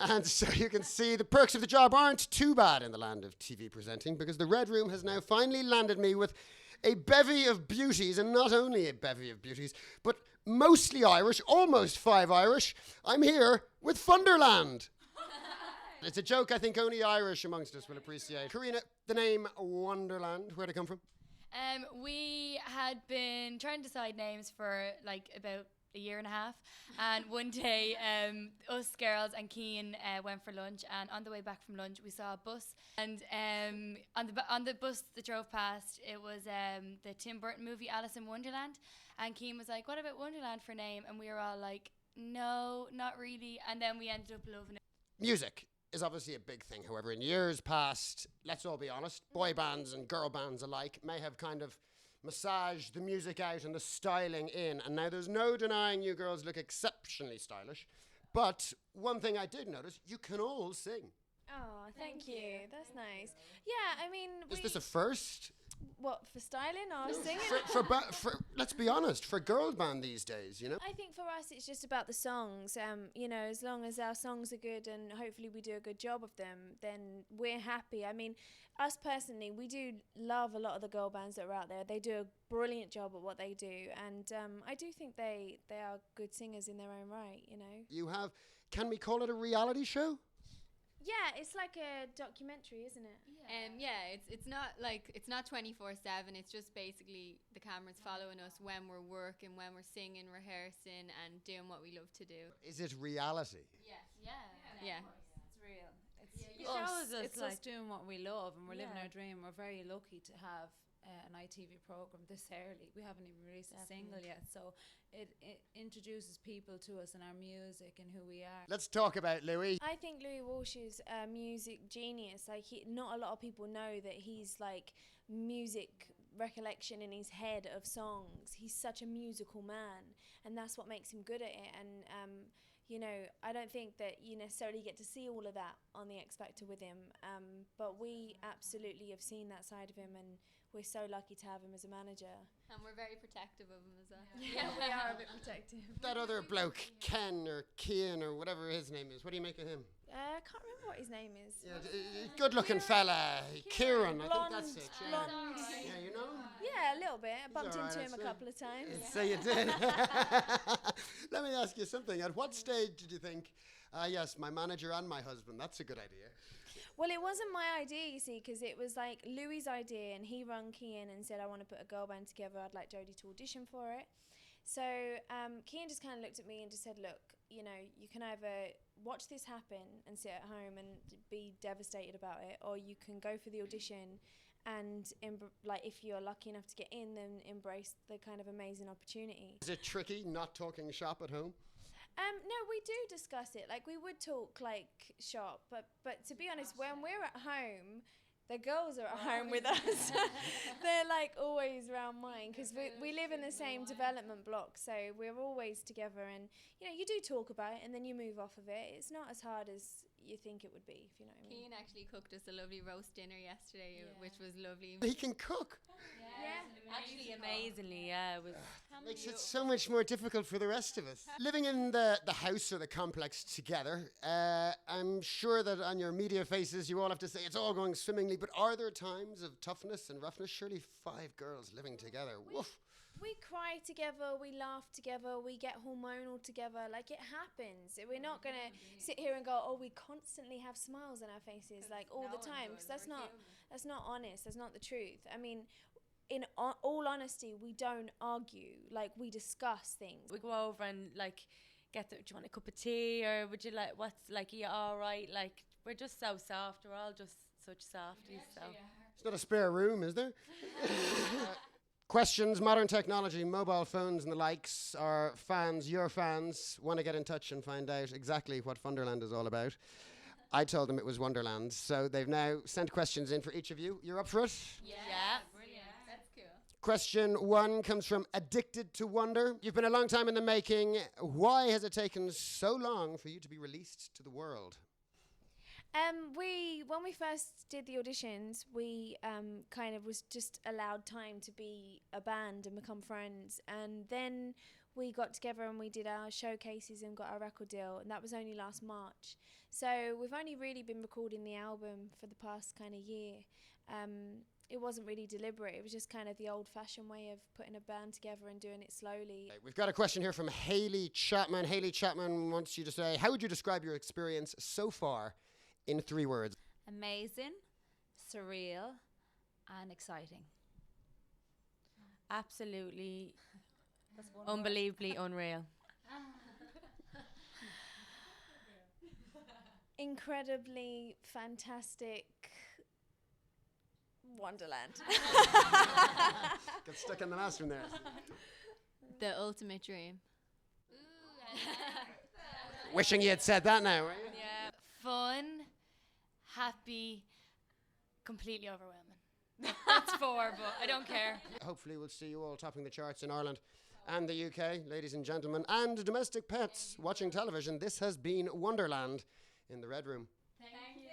And so you can see the perks of the job aren't too bad in the land of TV presenting, because the Red Room has now finally landed me with a bevy of beauties, and not only a bevy of beauties, but mostly Irish, almost 5 Irish. I'm here with Wonderland. It's a joke I think only Irish amongst us will appreciate. Karina, the name Wonderland, where'd it come from? We had been trying to decide names for like about a year and a half, and one day us girls and Kian went for lunch, and on the way back from lunch we saw a bus, and on the bus that drove past, it was the Tim Burton movie Alice in Wonderland, and Kian was like, what about Wonderland for name? And we were all like, no, not really, and then we ended up loving it. Music is obviously a big thing. However, in years past, let's all be honest, boy bands and girl bands alike may have kind of massaged the music out and the styling in, and now there's no denying you girls look exceptionally stylish. But one thing I did notice, you can all sing. Oh, thank you. That's nice. Yeah, I mean... Is this a first? What, for styling or singing? For let's be honest, for girl band these days, you know? I think for us it's just about the songs. You know, as long as our songs are good and hopefully we do a good job of them, then we're happy. I mean, us personally, we do love a lot of the girl bands that are out there. They do a brilliant job at what they do, and I do think they are good singers in their own right, you know? You have, can we call it a reality show? Yeah, it's like a documentary, isn't it? It's not like, it's not 24/7. It's just basically the camera's following us when we're working, when we're singing, rehearsing, and doing what we love to do. Is it reality? Yeah. It's real. It's us doing what we love, and we're living our dream. We're very lucky to have an ITV program this early. We haven't even released a single yet, so it introduces people to us and our music and who we are. Let's talk about Louis. I think Louis Walsh is a music genius. Like, not a lot of people know that he's like music recollection in his head of songs. He's such a musical man, and that's what makes him good at it. And you know, I don't think that you necessarily get to see all of that on The X Factor with him, but we absolutely have seen that side of him, and we're so lucky to have him as a manager. And we're very protective of him as well. Yeah, we are a bit protective. That other bloke, Ken or Kian or whatever his name is, what do you make of him? I can't remember what his name is. Yeah, good-looking fella, Kieran, I think that's it. Yeah. Blonde. Yeah, you know? Yeah, a little bit. I bumped all right, into him I'd a say. couple of times. So you did. Let me ask you something. At what stage did you think, yes, my manager and my husband, that's a good idea? Well, it wasn't my idea, you see, because it was like Louis' idea, and he rang Kian and said, I want to put a girl band together. I'd like Jodie to audition for it. So Kian just kind of looked at me and just said, look, you know, you can either watch this happen and sit at home and be devastated about it, or you can go for the audition and, like, if you're lucky enough to get in, then embrace the kind of amazing opportunity. Is it tricky not talking shop at home? No, we do discuss it. Like, we would talk like shop, but to be honest, when we're at home, the girls are at home with us. They're like always around mine, because we live in the same development block, so we're always together. And you know, you do talk about it, and then you move off of it. It's not as hard as you think it would be, if you know what I mean. Kian actually cooked us a lovely roast dinner yesterday, which was lovely. He can cook. Actually, amazingly, yeah. It was Makes it so much more difficult for the rest of us. Living in the house or the complex together, I'm sure that on your media faces you all have to say it's all going swimmingly, but are there times of toughness and roughness? Surely 5 girls living together, woof. We cry together, we laugh together, we get hormonal together. Like, it happens. We're not going to sit here and go, oh, we constantly have smiles on our faces, like, all the time, because that's not honest. That's not the truth. I mean, in all honesty, we don't argue. Like, we discuss things. we go over and like get do you want a cup of tea, or would you like, what's like, are you all right? Like, we're just so soft. We're all just such softies. So It's not a spare room, is there? Questions, modern technology, mobile phones and the likes. Our fans, your fans, want to get in touch and find out exactly what Wonderland is all about. I told them it was Wonderland, so they've now sent questions in for each of you. You're up for it? Yeah. Brilliant. That's cool. Question 1 comes from Addicted to Wonder. You've been a long time in the making. Why has it taken so long for you to be released to the world? When we first did the auditions, we kind of was just allowed time to be a band and become friends, and then we got together and we did our showcases and got our record deal, and that was only last March. So we've only really been recording the album for the past kind of year. It wasn't really deliberate. It was just kind of the old-fashioned way of putting a band together and doing it slowly. We've got a question here from Hayley Chapman. Hayley Chapman wants you to say, how would you describe your experience so far in 3 words? Amazing, surreal, and exciting. Absolutely, unbelievably unreal. Incredibly fantastic Wonderland. Got stuck in the last one there. The ultimate dream. Wishing you had said that now, right? Yeah. Fun, happy, completely overwhelming. That's 4, but I don't care. Hopefully we'll see you all topping the charts in Ireland and the UK, ladies and gentlemen, and domestic pets watching television. This has been Wonderland in the Red Room. Thank you.